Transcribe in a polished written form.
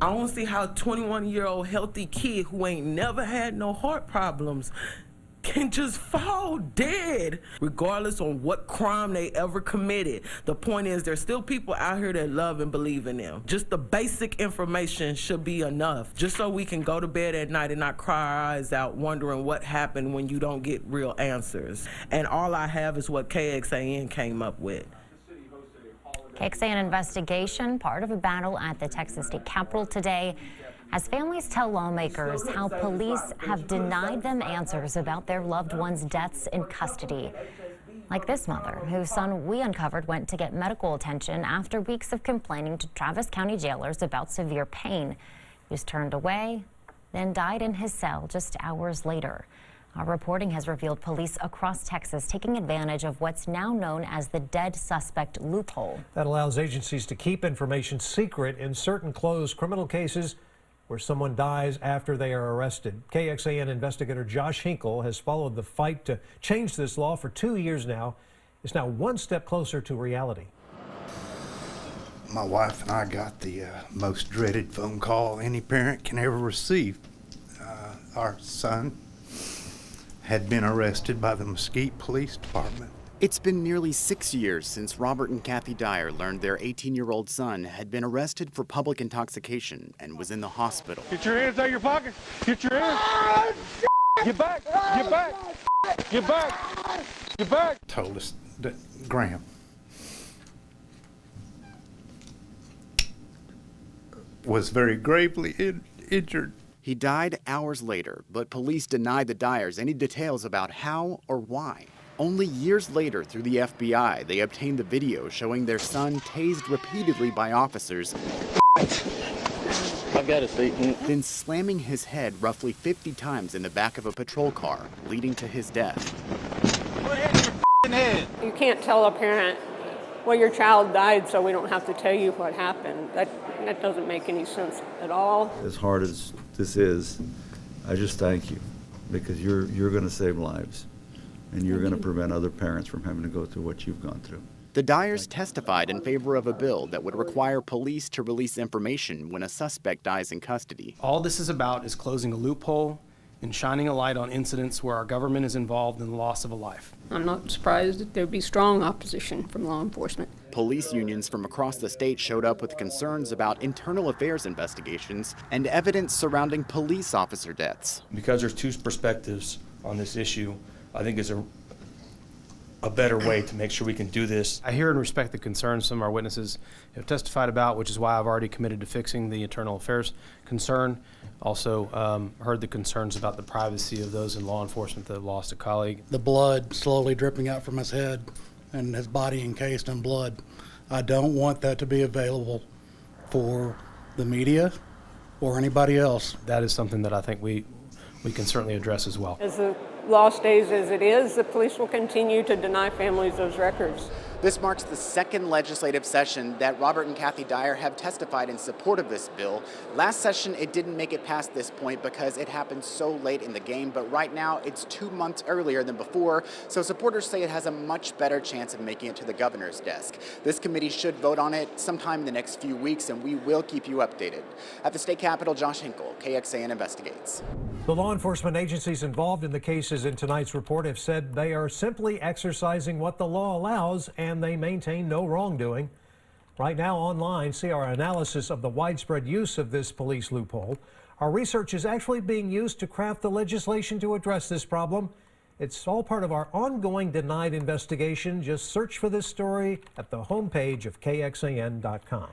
I don't see how a 21-year-old healthy kid who ain't never had no heart problems can just fall dead, regardless on what crime they ever committed. The point is, there's still people out here that love and believe in them. Just the basic information should be enough, just so we can go to bed at night and not cry our eyes out wondering what happened when you don't get real answers. And all I have is what KXAN came up with. KXAN Investigation, part of a battle at the Texas State Capitol today, as families tell lawmakers how police have denied them answers about their loved ones' deaths in custody. Like this mother, whose son we uncovered went to get medical attention after weeks of complaining to Travis County jailers about severe pain. He was turned away, then died in his cell just hours later. Our reporting has revealed police across Texas taking advantage of what's now known as the dead suspect loophole. That allows agencies to keep information secret in certain closed criminal cases where someone dies after they are arrested. KXAN investigator Josh Hinkle has followed the fight to change this law for 2 years now. It's now one step closer to reality. My wife and I got the most dreaded phone call any parent can ever receive. Our son had been arrested by the Mesquite Police Department. It's been nearly 6 years since Robert and Kathy Dyer learned their 18-year-old son had been arrested for public intoxication and was in the hospital. Get your hands out of your pockets. Get your hands. Get back. Get back. Get back. Get back. Told us that Graham was very gravely injured. He died hours later, but police denied the Dyers any details about how or why. Only years later, through the FBI, they obtained the video showing their son tased repeatedly by officers, I've got a seat. then slamming his head roughly 50 times in the back of a patrol car, leading to his death. You can't tell a parent, well, your child died, so we don't have to tell you what happened. That doesn't make any sense at all. As hard as this is, I just thank you, because you're going to save lives. And you're going to prevent other parents from having to go through what you've gone through. The Dyers testified in favor of a bill that would require police to release information when a suspect dies in custody. All this is about is closing a loophole and shining a light on incidents where our government is involved in the loss of a life. I'm not surprised that there'd be strong opposition from law enforcement. Police unions from across the state showed up with concerns about internal affairs investigations and evidence surrounding police officer deaths. Because there's two perspectives on this issue, I think is a better way to make sure we can do this. I hear and respect the concerns some of our witnesses have testified about, which is why I've already committed to fixing the internal affairs concern. Also heard the concerns about the privacy of those in law enforcement that have lost a colleague. The blood slowly dripping out from his head and his body encased in blood. I don't want that to be available for the media or anybody else. That is something that I think we can certainly address as well. As the law stays as it is, the police will continue to deny families those records. This marks the second legislative session that Robert and Kathy Dyer have testified in support of this bill. Last session, it didn't make it past this point because it happened so late in the game, but right now it's 2 months earlier than before, so supporters say it has a much better chance of making it to the governor's desk. This committee should vote on it sometime in the next few weeks, and we will keep you updated. At the state capitol, Josh Hinkle, KXAN Investigates. The law enforcement agencies involved in the cases in tonight's report have said they are simply exercising what the law allows, and they maintain no wrongdoing. Right now online, see our analysis of the widespread use of this police loophole. Our research is actually being used to craft the legislation to address this problem. It's all part of our ongoing denied investigation. Just search for this story at the homepage of KXAN.com.